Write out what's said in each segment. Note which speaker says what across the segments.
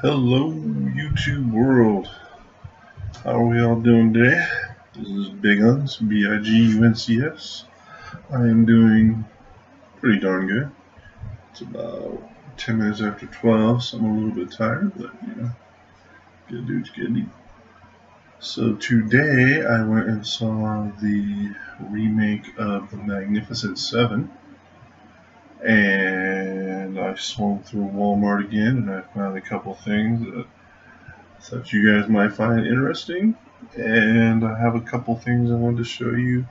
Speaker 1: Hello, YouTube world. How are we all doing today? This is Biguns, B-I-G-U-N-C-S. I am doing pretty darn good. It's about 10 minutes after 12, so I'm a little bit tired, but good dude's good. So today I went and saw the remake of The Magnificent Seven, and I swung through Walmart again, and I found a couple things that I thought you guys might find interesting, and I have a couple things I wanted to show you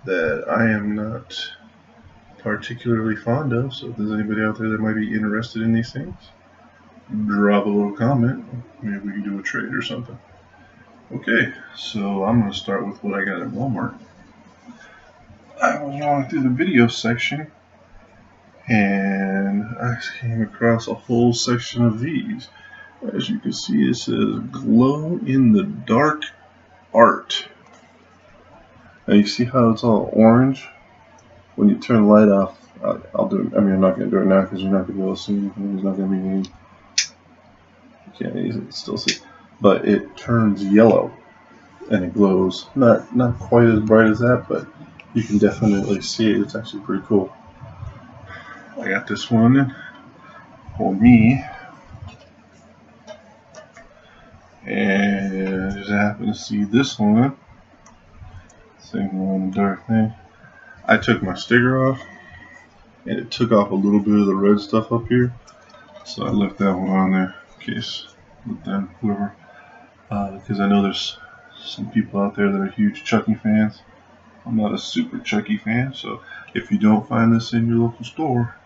Speaker 1: that I am not particularly fond of. So if there's anybody out there that might be interested in these things, drop a little comment. Maybe we can do a trade or something. Okay, so I'm going to start with what I got at Walmart. I was going through the video section and I came across a whole section of these. As you can see, it says glow in the dark art. Now you see how it's all orange? When you turn the light off, I'll do it. I mean, I'm not going to do it now because you're not going to be able to see anything. There's not going to be any. You can't easily still see. But it turns yellow and it glows. Not quite as bright as that, but you can definitely see it. It's actually pretty cool. I got this one for me. And I just happened to see this one. Same one, dark thing. I took my sticker off, and it took off a little bit of the red stuff up here, so I left that one on there in case whoever, because I know there's some people out there that are huge Chucky fans. I'm not a super Chucky fan, so if you don't find this in your local store,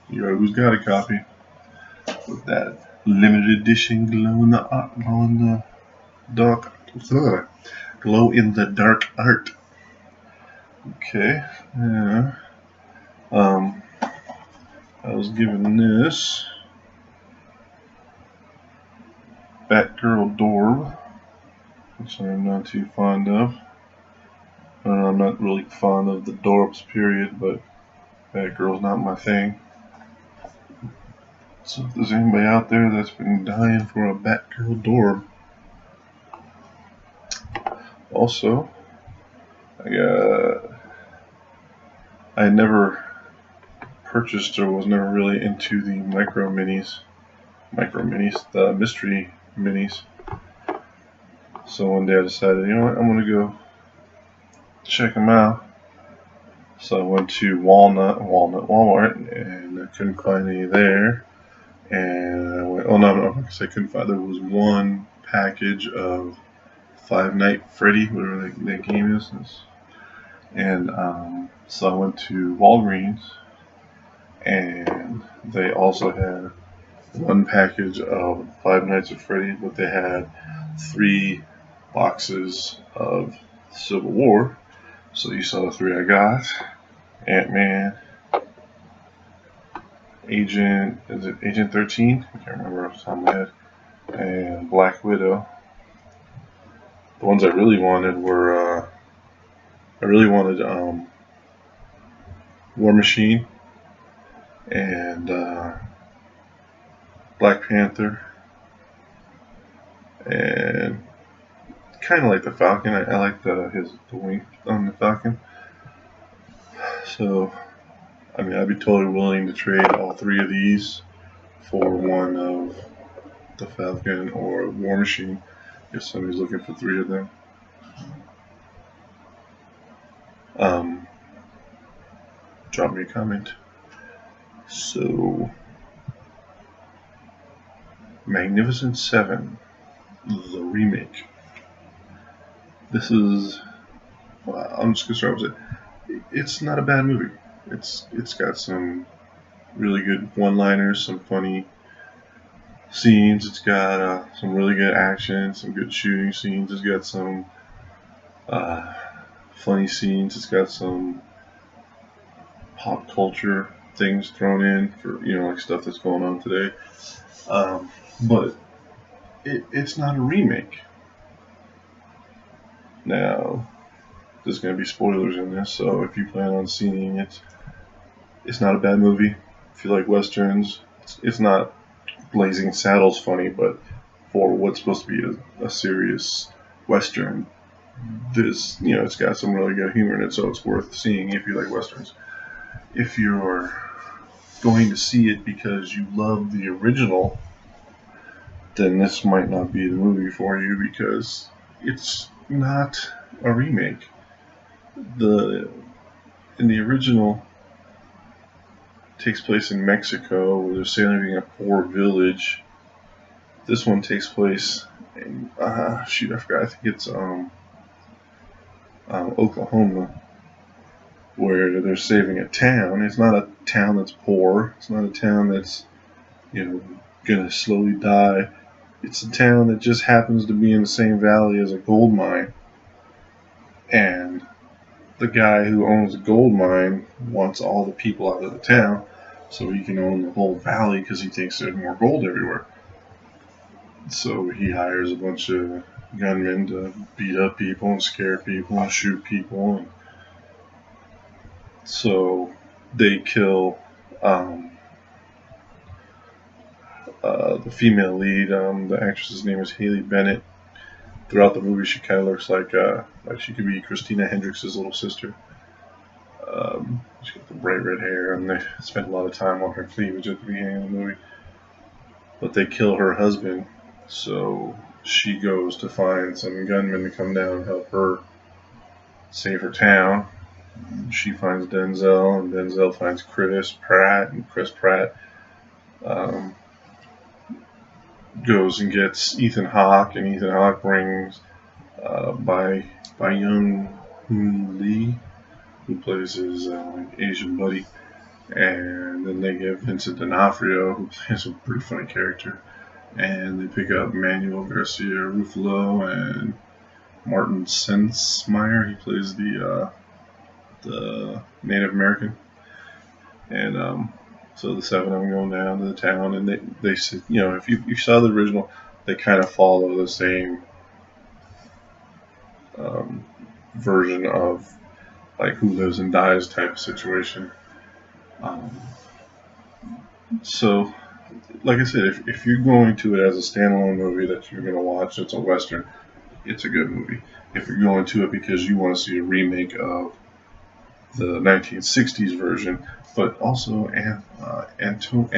Speaker 1: you always got a copy with that limited edition glow in the dark art. Okay, yeah. I was given this Batgirl Dorb, which I'm not too fond of. I'm not really fond of the Dorbs, period, but Batgirl's not my thing. So if there's anybody out there that's been dying for a Batgirl Dorb. Also, I never purchased or was never really into the micro minis, the mystery minis. So one day I decided, you know what, I'm gonna go check them out. So I went to Walmart, and I couldn't find any there. And I went, oh no, I'm not gonna say I couldn't find. There was one package of Five Nights at Freddy, whatever that game is. And so I went to Walgreens, and they also had one package of Five Nights at Freddy, but they had 3 boxes of Civil War. So you saw the 3 I got: Ant-Man, Agent 13? I can't remember off the top of my head, and Black Widow. The ones I really wanted were War Machine and Black Panther, and kind of like the Falcon. I like the wing on the Falcon. So, I mean, I'd be totally willing to trade all 3 of these for one of the Falcon or War Machine if somebody's looking for 3 of them. Drop me a comment. So, Magnificent Seven, the remake. This is, well, I'm just gonna start with it. It's not a bad movie. It's got some really good one-liners, some funny scenes. It's got some really good action, some good shooting scenes. It's got some funny scenes. It's got some pop culture things thrown in for, like stuff that's going on today. But it's not a remake. Now, there's going to be spoilers in this, so if you plan on seeing it, it's not a bad movie. If you like westerns, it's not Blazing Saddles funny, but for what's supposed to be a serious Western, this, it's got some really good humor in it, so it's worth seeing if you like Westerns. If you're going to see it because you love the original, then this might not be the movie for you, because it's not a remake. In the original, takes place in Mexico, where they're sailing a poor village. This one takes place in I forgot. I think it's Oklahoma, where they're saving a town. It's not a town that's poor. It's not a town that's gonna slowly die. It's a town that just happens to be in the same valley as a gold mine, and the guy who owns the gold mine wants all the people out of the town so he can own the whole valley, because he thinks there's more gold everywhere. So he hires a bunch of gunmen to beat up people and scare people and shoot people. And so they kill the female lead. The actress's name is Haley Bennett. Throughout the movie, she kind of looks like she could be Christina Hendricks' little sister. She's got the bright red hair, and they spend a lot of time on her cleavage at the beginning of the movie. But they kill her husband, so she goes to find some gunmen to come down and help her save her town. She finds Denzel, and Denzel finds Chris Pratt, and Chris Pratt goes and gets Ethan Hawke, and Ethan Hawke brings Byung Hun Lee, who plays his Asian buddy, and then they get Vincent D'Onofrio, who plays a pretty funny character, and they pick up Manuel Garcia Ruffalo and Martin Sensmeyer. He plays the Native American, and so the seven of them go down to the town, and they if you saw the original, they kind of follow the same version of like Who Lives and Dies type of situation. So, like I said, if you're going to it as a standalone movie that you're going to watch, it's a Western, it's a good movie. If you're going to it because you want to see a remake of the 1960s version, but also Antoine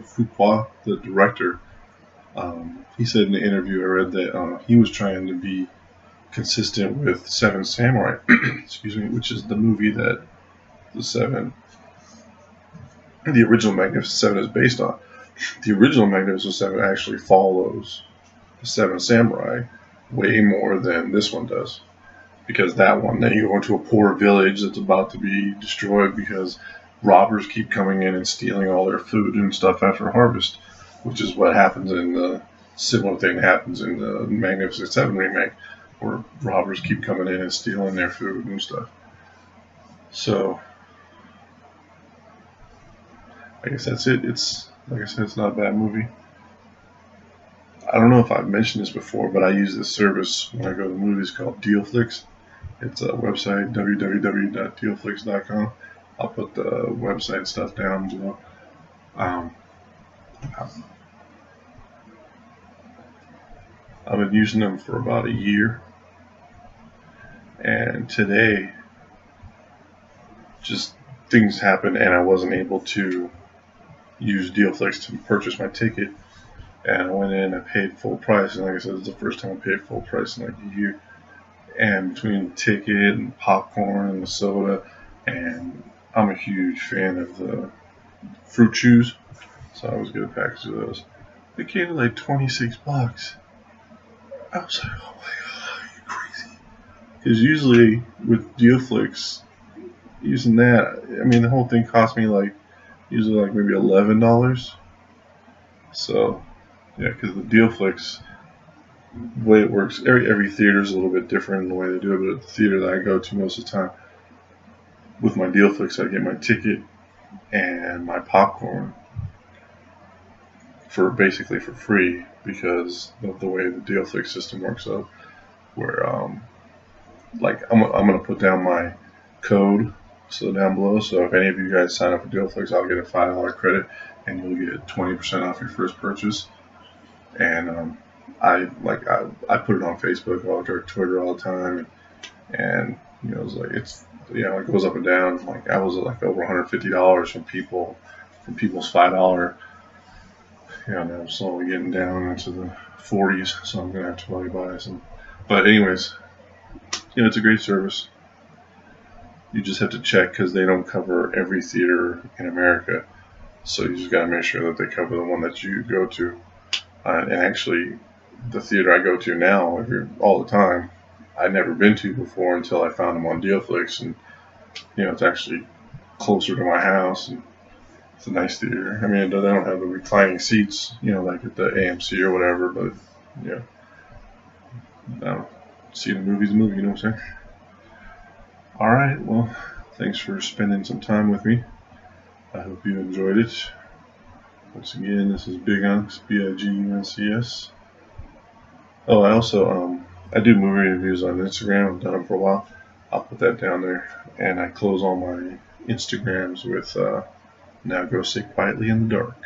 Speaker 1: Fuqua, the director, he said in the interview I read that he was trying to be consistent with Seven Samurai, excuse me, which is the movie that the original Magnificent Seven is based on. The original Magnificent Seven actually follows the Seven Samurai way more than this one does, because that one, then you go into a poor village that's about to be destroyed because robbers keep coming in and stealing all their food and stuff after harvest, which is what happens in the similar thing happens in the Magnificent Seven remake, where robbers keep coming in and stealing their food and stuff. So I guess that's it. It's, like I said, it's not a bad movie. I don't know if I've mentioned this before, but I use this service when I go to the movies called DealFlix. It's a website, www.dealflix.com. I'll put the website stuff down below. I've been using them for about a year, and today just things happened and I wasn't able to use DealFlix to purchase my ticket, and I went in and I paid full price, and like I said, it's the first time I paid full price in like a year, and between the ticket and popcorn and the soda, and I'm a huge fan of the fruit chews, so I always get a package of those. They came to like $26. I was like, oh my god, are you crazy? Because usually with DealFlix, using that, I mean, the whole thing cost me like usually like maybe $11. So yeah, because the DealFlix, the way it works, every theater is a little bit different in the way they do it, but at the theater that I go to most of the time, with my DealFlix, I get my ticket and my popcorn for basically for free, because of the way the DealFlix system works out, where like I'm gonna put down my code so down below. So if any of you guys sign up for Dealflix, I'll get a $5 credit, and you'll get 20% off your first purchase. And I put it on Facebook or Twitter all the time, and it's like it goes up and down. Like I was like over $150 from people's $5. Now I'm slowly getting down into the 40s, so I'm gonna have to probably buy some. But anyways, it's a great service. You just have to check because they don't cover every theater in America, so you just gotta make sure that they cover the one that you go to. And actually, the theater I go to now, all the time, I'd never been to before until I found them on Dealflix, and it's actually closer to my house, and it's a nice theater. I mean, they don't have the reclining seats, like at the AMC or whatever, but seeing a movie's a movie, you know what I'm saying? All right, well, thanks for spending some time with me. I hope you enjoyed it. Once again, this is Big Unks, BIGUNCS. Oh, I also I do movie reviews on Instagram. I've done them for a while. I'll put that down there, and I close all my Instagrams with "Now go sit quietly in the dark."